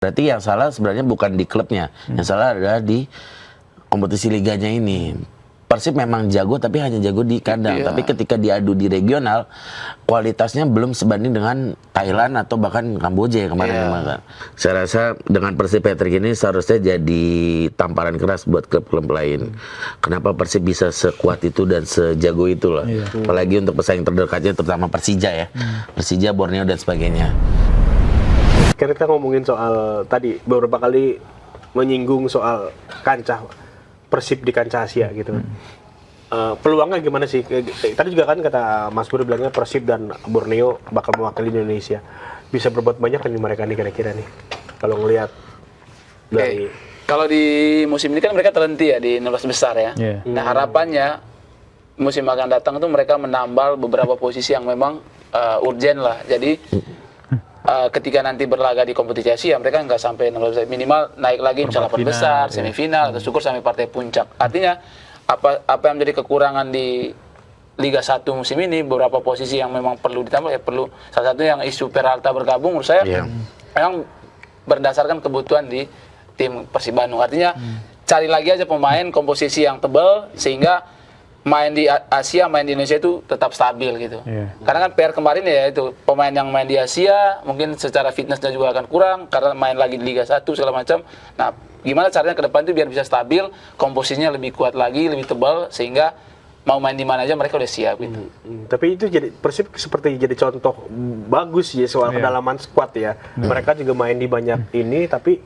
Berarti yang salah sebenarnya bukan di klubnya, yang salah adalah di kompetisi liganya ini. Persib memang jago tapi hanya jago di kandang, tapi ketika diadu di regional kualitasnya belum sebanding dengan Thailand atau bahkan Kamboja kemarin. Saya rasa dengan Persib hat-trick ini seharusnya jadi tamparan keras buat klub-klub lain. Kenapa Persib bisa sekuat itu dan sejago itu loh. Apalagi untuk pesaing terdekatnya terutama Persija ya. Persija, Borneo dan sebagainya. Kita ngomongin soal tadi beberapa kali menyinggung soal kancah Persib di kancah Asia gitu. Peluangnya gimana sih? Tadi juga kan kata Mas Budi bilangnya Persib dan Borneo bakal mewakili Indonesia. Bisa berbuat banyak kan mereka nih kira-kira nih. Kalau ngelihat dari kalau di musim ini kan mereka terhenti ya di 16 besar ya. Nah, harapannya musim akan datang itu mereka menambal beberapa posisi yang memang urgent lah. Jadi ketika nanti berlaga di kompetisi Asia mereka nggak sampai 16 besar, minimal naik lagi misalnya 8 besar, semifinal atau syukur sampai partai puncak. Artinya apa yang menjadi kekurangan di Liga 1 musim ini, beberapa posisi yang memang perlu ditambah ya, perlu salah satu yang isu Peralta bergabung menurut saya memang berdasarkan kebutuhan di tim Persib Bandung. Artinya cari lagi aja pemain komposisi yang tebal sehingga main di Asia, main di Indonesia itu tetap stabil gitu. Karena kan PR kemarin ya itu pemain yang main di Asia mungkin secara fitnessnya juga akan kurang karena main lagi di Liga 1 segala macam. Nah, gimana caranya ke depan itu biar bisa stabil, komposisinya lebih kuat lagi, lebih tebal sehingga mau main di mana aja mereka udah siap gitu. Tapi itu jadi Persib seperti jadi contoh bagus ya soal kedalaman skuad ya. Mereka juga main di banyak ini tapi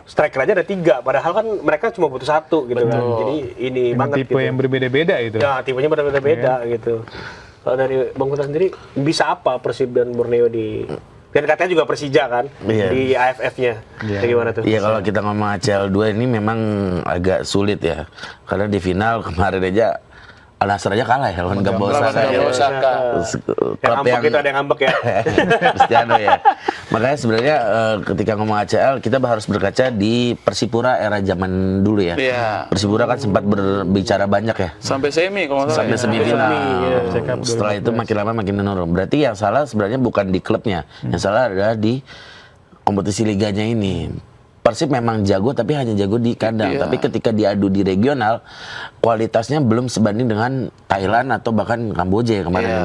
striker aja ada 3, padahal kan mereka cuma butuh 1 gitu kan. Jadi ini banget tipe gitu. yang berbeda-beda itu. Ya, tipenya berbeda-beda gitu. Kalau dari Bang Kuta sendiri bisa apa Persib dan Borneo di dan katanya juga Persija kan di AFF-nya. Gimana tuh? Iya, kalau kita ngomong ACL 2 ini memang agak sulit ya. Karena di final kemarin aja Al-Nassr aja kalah ya lawan Gamba Osaka. Yang ngambek itu ada yang ngambek ya. Cristiano ya. Makanya sebenarnya ketika ngomong ACL kita harus berkaca di Persipura era zaman dulu ya. Persipura kan sempat berbicara banyak ya. Sampai semi kalau nggak salah. Sampai semifinal. Setelah itu makin lama makin menurun. Berarti yang salah sebenarnya bukan di klubnya. Yang salah adalah di kompetisi liganya ini. Persib memang jago tapi hanya jago di kandang, tapi ketika diadu di regional kualitasnya belum sebanding dengan Thailand atau bahkan Kamboja kemarin.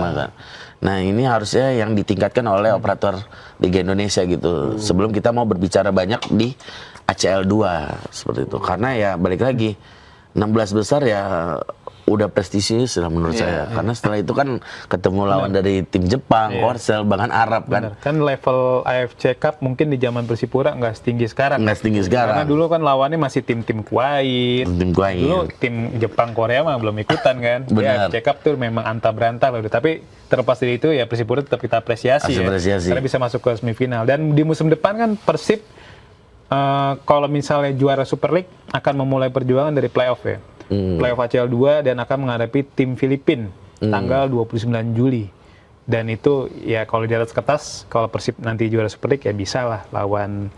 Nah, ini harusnya yang ditingkatkan oleh operator Liga Indonesia gitu. Sebelum kita mau berbicara banyak di ACL 2 seperti itu. Karena ya balik lagi 16 besar ya udah prestisius lah menurut saya. Karena setelah itu kan ketemu lawan dari tim Jepang, Korsel, bahkan Arab kan. Kan level AFC Cup mungkin di zaman Persipura nggak setinggi sekarang. Nggak setinggi sekarang. Karena dulu kan lawannya masih tim-tim Kuwait. Dulu tim Jepang Korea mah belum ikutan kan. Ya, AFC Cup tuh memang antah berantah loh. Tapi terlepas dari itu ya Persipura tetap kita apresiasi ya. Karena bisa masuk ke semifinal. Dan di musim depan kan Persib kalau misalnya juara Super League akan memulai perjuangan dari playoff ya. Playoff ACL 2 dan akan menghadapi tim Filipina tanggal 29 Juli. Dan itu ya kalau di atas kertas kalau Persib nanti juara Super League ya bisa lah lawan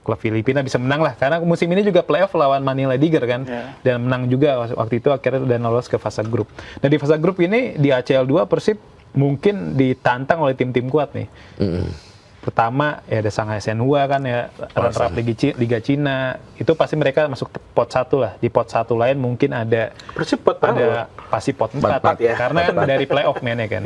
klub Filipina, bisa menang lah karena musim ini juga playoff lawan Manila Tiger kan. Dan menang juga waktu itu akhirnya udah lolos ke fase grup. Nah di fase grup ini di ACL 2 Persib mungkin ditantang oleh tim-tim kuat nih. Pertama ya ada Shanghai Shenhua kan ya, runner-up Liga Cina. Itu pasti mereka masuk pot 1 lah. Di pot 1 lain mungkin ada Persib pot ada pasti pot 4 ya. Karena kan dari playoff mainnya kan.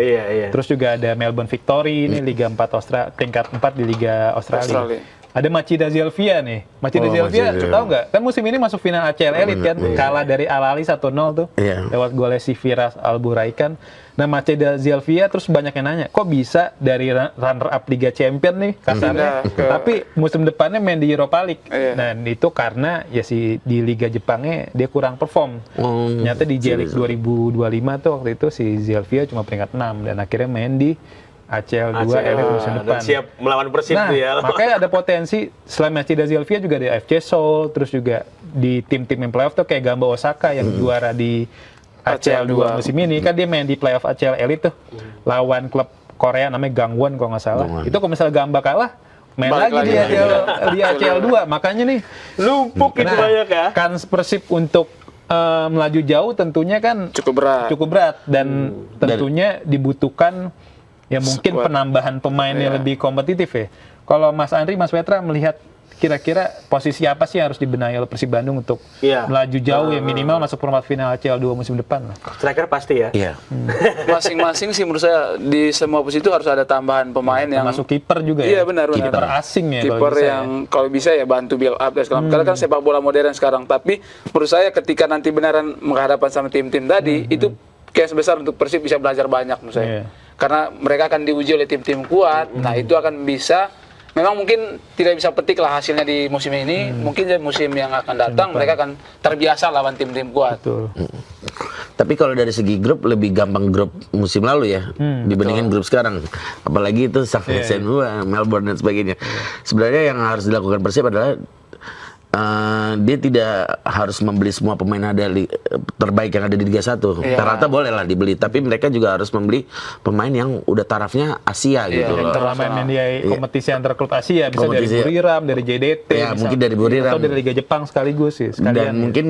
Terus juga ada Melbourne Victory ini Liga 4 peringkat 4 di Liga Australia. Ada Machida Zelvia nih. Machida Zelvia tahu nggak? Kan musim ini masuk final ACL Elite kan. Kalah dari Al Ahly 1-0 tuh. Lewat golnya si Firas Alburaikan. Nah, Machida Zelvia terus banyak yang nanya, kok bisa dari runner up Liga Champion nih kasarnya, tapi musim depannya main di Europa League. Dan itu karena ya di Liga Jepangnya dia kurang perform. Ternyata di J-League 2025 tuh waktu itu si Zelvia cuma peringkat 6 dan akhirnya main di ACL 2 musim depan. Siap melawan Persib tuh ya. Makanya ada potensi selain Machida Zelvia juga di FC Seoul, terus juga di tim-tim yang playoff tuh kayak Gamba Osaka yang juara di ACL 2 musim ini kan dia main di playoff ACL Elite tuh lawan klub Korea namanya Gangwon kalau nggak salah. Itu kalau misalnya Gamba kalah main lagi di ACL 2. Makanya nih lumpuk itu banyak ya. Kan Persib untuk melaju jauh tentunya kan cukup berat dan tentunya dibutuhkan ya mungkin penambahan pemain yang lebih kompetitif ya. Kalau Mas Andri, Mas Petra melihat kira-kira posisi apa sih yang harus dibenahi oleh Persib Bandung untuk melaju jauh ya, minimal masuk perempat final CL2 musim depan lah. Striker pasti ya. Iya. Masing-masing sih menurut saya di semua posisi itu harus ada tambahan pemain yang masuk kiper juga ya. Iya benar. Kiper asing ya. Kiper yang kalau bisa ya bantu build up dan segala macam. Karena kan sepak bola modern sekarang. Tapi menurut saya ketika nanti benaran menghadapkan sama tim-tim tadi itu case besar untuk Persib bisa belajar banyak menurut saya. Karena mereka akan diuji oleh tim-tim kuat. Nah itu akan bisa. Memang mungkin tidak bisa petik lah hasilnya di musim ini. Mungkin di musim yang akan datang mereka akan terbiasa lawan tim-tim kuat. Betul. Tapi kalau dari segi grup lebih gampang grup musim lalu ya dibandingin grup sekarang. Apalagi itu SNU, Melbourne dan sebagainya. Sebenarnya yang harus dilakukan Persib adalah dia tidak harus membeli semua pemain terbaik yang ada di Liga 1. Rata-rata boleh lah dibeli, tapi mereka juga harus membeli pemain yang udah tarafnya Asia gitu loh. Pemain di kompetisi antar klub Asia, bisa dari Buriram, dari JDT, mungkin dari Buriram atau dari Liga Jepang sekaligus sih. Dan mungkin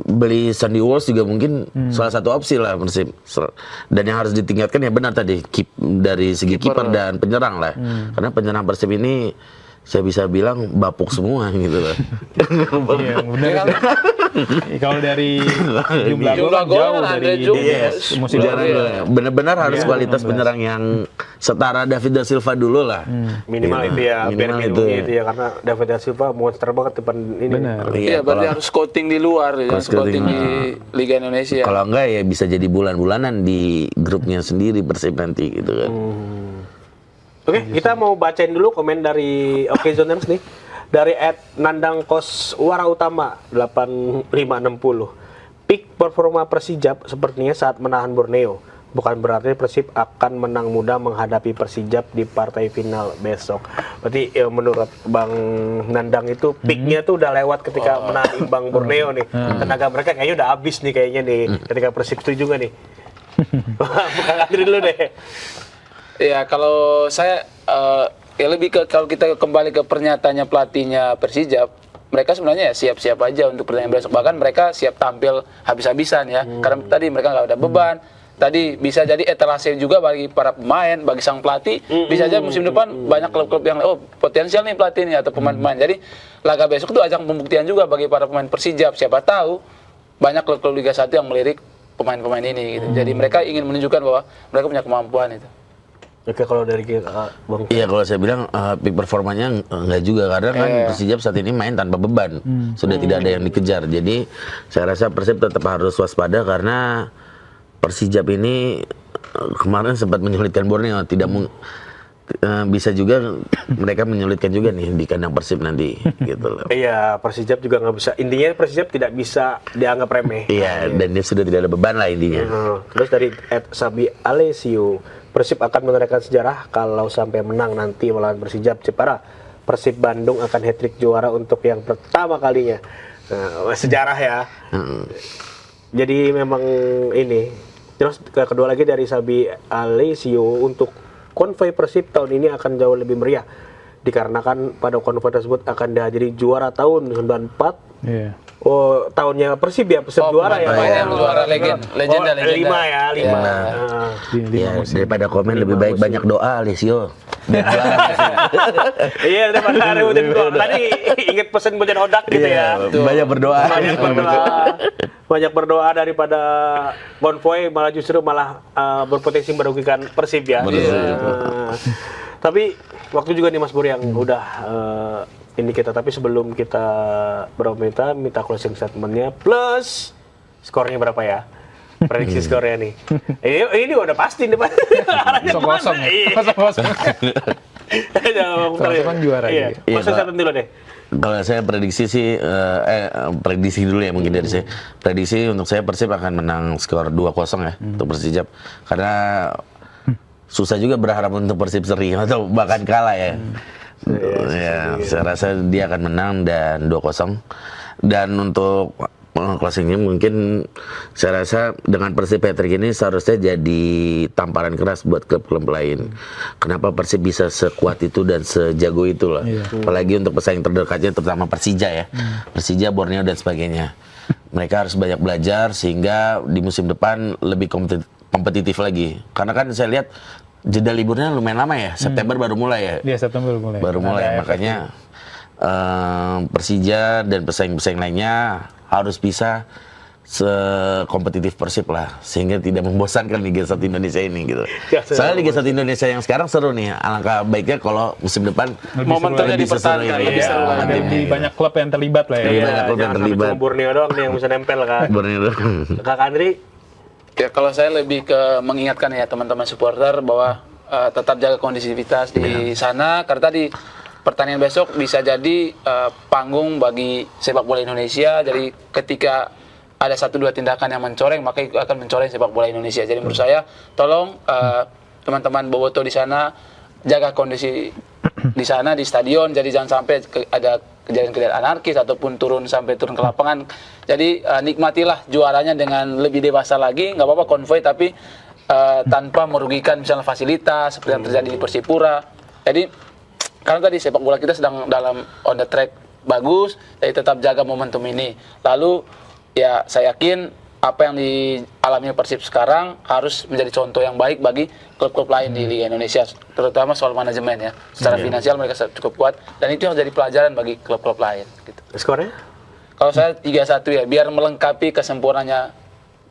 beli Sandy Walsh juga mungkin salah satu opsi lah Persib. Dan yang harus ditingkatkan ya benar tadi dari segi kiper dan penyerang lah. Karena penyerang Persib ini saya bisa bilang bapuk semua gitu loh. Iya, benar. Kalau dari jumlah gol jauh dari musim lalu. Benar-benar harus kualitas penyerang yang setara David da Silva dulu lah. Minimal itu ya, minimal itu ya, karena David da Silva monster banget depan ini. Iya, berarti harus scouting di luar ya, scouting di Liga Indonesia. Kalau enggak ya bisa jadi bulan-bulanan di grupnya sendiri Persib nanti gitu kan. Oke, kita mau bacain dulu komen dari Oke Zoners nih. Dari @Nandang Kos Wara Utama 8560. Peak performa Persijap sepertinya saat menahan Borneo. Bukan berarti Persib akan menang mudah menghadapi Persijap di partai final besok. Berarti ya, menurut Bang Nandang itu peaknya tuh udah lewat ketika menahan imbang Borneo nih. Tenaga mereka kayaknya udah habis nih kayaknya nih. Ketika Persib setuju nggak nih? Bukan Andri dulu deh. Ya kalau saya ya lebih ke kalau kita kembali ke pernyataannya pelatihnya Persijap, mereka sebenarnya ya siap-siap aja untuk pertandingan besok. Bahkan mereka siap tampil habis-habisan ya. Karena tadi mereka nggak ada beban. Tadi bisa jadi etalase juga bagi para pemain, bagi sang pelatih. Bisa aja musim depan banyak klub-klub yang potensial nih pelatih ini atau pemain-pemain. Jadi laga besok itu ajang pembuktian juga bagi para pemain Persijap. Siapa tahu banyak klub-klub Liga 1 yang melirik pemain-pemain ini. Gitu. Jadi mereka ingin menunjukkan bahwa mereka punya kemampuan itu. Oke, kalau dari Bang. Iya, kalau saya bilang peak performanya enggak juga karena kan Persijap saat ini main tanpa beban. Sudah tidak ada yang dikejar. Jadi saya rasa Persib tetap harus waspada karena Persijap ini kemarin sempat menyulitkan Borneo, bisa juga mereka menyulitkan juga nih di kandang Persib nanti gitu loh. Iya, Persijap juga nggak bisa. Intinya Persijap tidak bisa dianggap remeh. Iya, dan dia sudah tidak ada beban lah intinya. Terus dari @Sabi Alessio, Persib akan menorehkan sejarah kalau sampai menang nanti melawan Persijap Jepara. Persib Bandung akan hat-trick juara untuk yang pertama kalinya. Nah, sejarah ya. Jadi memang ini. Terus kedua lagi dari Sabi Alessio, untuk konvoi Persib tahun ini akan jauh lebih meriah. Dikarenakan pada konvoi tersebut akan dihadiri juara tahun 94. Iya. Oh, tahunnya Persib ya, Persib juara ya. Juara legenda. 5 ya, 5. Ya, daripada komen lebih baik banyak doa, Alessio. Iya, daripada rebutin gol. Tadi inget pesan Bojan Odak gitu ya. Banyak berdoa. Banyak berdoa daripada konvoi, malah justru berpotensi merugikan Persib ya. Tapi waktu juga nih Mas Bur yang udah ini kita, tapi sebelum kita minta closing statement-nya plus skornya berapa ya? Prediksi skornya nih. Ini udah pasti nih Pak. Kosong. Kan juara. Iya. Closing statement dulu deh. Kalau saya prediksi sih, prediksi dulu ya mungkin dari saya. Prediksi untuk saya Persib akan menang skor 2-0 ya untuk Persijap. Karena susah juga berharap untuk Persib seri atau bahkan kalah ya. Saya rasa dia akan menang dan 2-0. Dan untuk closingnya mungkin saya rasa dengan Persib hat-trick ini seharusnya jadi tamparan keras buat klub-klub lain. Kenapa Persib bisa sekuat itu dan sejago itu lah. Apalagi untuk pesaing terdekatnya terutama Persija ya. Persija, Borneo dan sebagainya. Mereka harus banyak belajar sehingga di musim depan lebih kompetitif lagi. Karena kan saya lihat jeda liburnya lumayan lama ya. September baru mulai ya. Iya, September baru mulai. Baru mulai, makanya Persija dan pesaing-pesaing lainnya harus bisa sekompetitif Persib lah, sehingga tidak membosankan Liga 1 Indonesia ini gitu. Soalnya Liga 1 Indonesia yang sekarang seru nih, alangkah baiknya kalau musim depan momentumnya dipertahankan, lebih seru lagi. Lebih banyak klub yang terlibat lah ya. Iya, banyak klub yang terlibat. Cuma Borneo doang nih yang bisa nempel kan. Borneo doang. Kak Andri? Ya kalau saya lebih ke mengingatkan ya teman-teman supporter bahwa tetap jaga kondisivitas di sana, karena tadi pertandingan besok bisa jadi panggung bagi sepak bola Indonesia. Jadi ketika ada 1-2 tindakan yang mencoreng, maka itu akan mencoreng sepak bola Indonesia. Jadi menurut saya, tolong teman-teman boboto di sana jaga kondisi di sana di stadion. Jadi jangan sampai ada kejadian-kejadian anarkis ataupun turun ke lapangan. Jadi nikmatilah juaranya dengan lebih dewasa lagi. Nggak apa-apa konvoy, tapi tanpa merugikan misalnya fasilitas seperti yang terjadi di Persipura. Jadi karena tadi sepak bola kita sedang dalam on the track bagus, jadi tetap jaga momentum ini. Lalu ya saya yakin apa yang dialami Persib sekarang harus menjadi contoh yang baik bagi klub-klub lain di Liga Indonesia, terutama soal manajemen ya. Secara finansial mereka cukup kuat dan itu yang jadi pelajaran bagi klub-klub lain. Gitu. Skornya? Kalau saya 3-1 ya, biar melengkapi kesempurnanya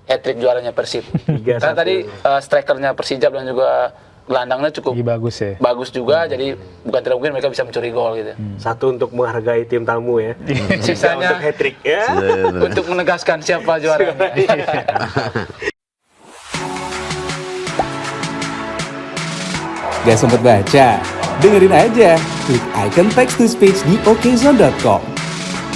hat-trick juaranya Persib. Karena tadi strikernya Persijap dan juga gelandangnya cukup bagus ya. Bagus juga, jadi bukan tidak mungkin mereka bisa mencuri gol gitu. Satu untuk menghargai tim tamu ya. Sisanya untuk hat-trick ya. untuk menegaskan siapa juaranya. Gak sempet baca? Dengerin aja. Klik icon text to speech di okezone.com.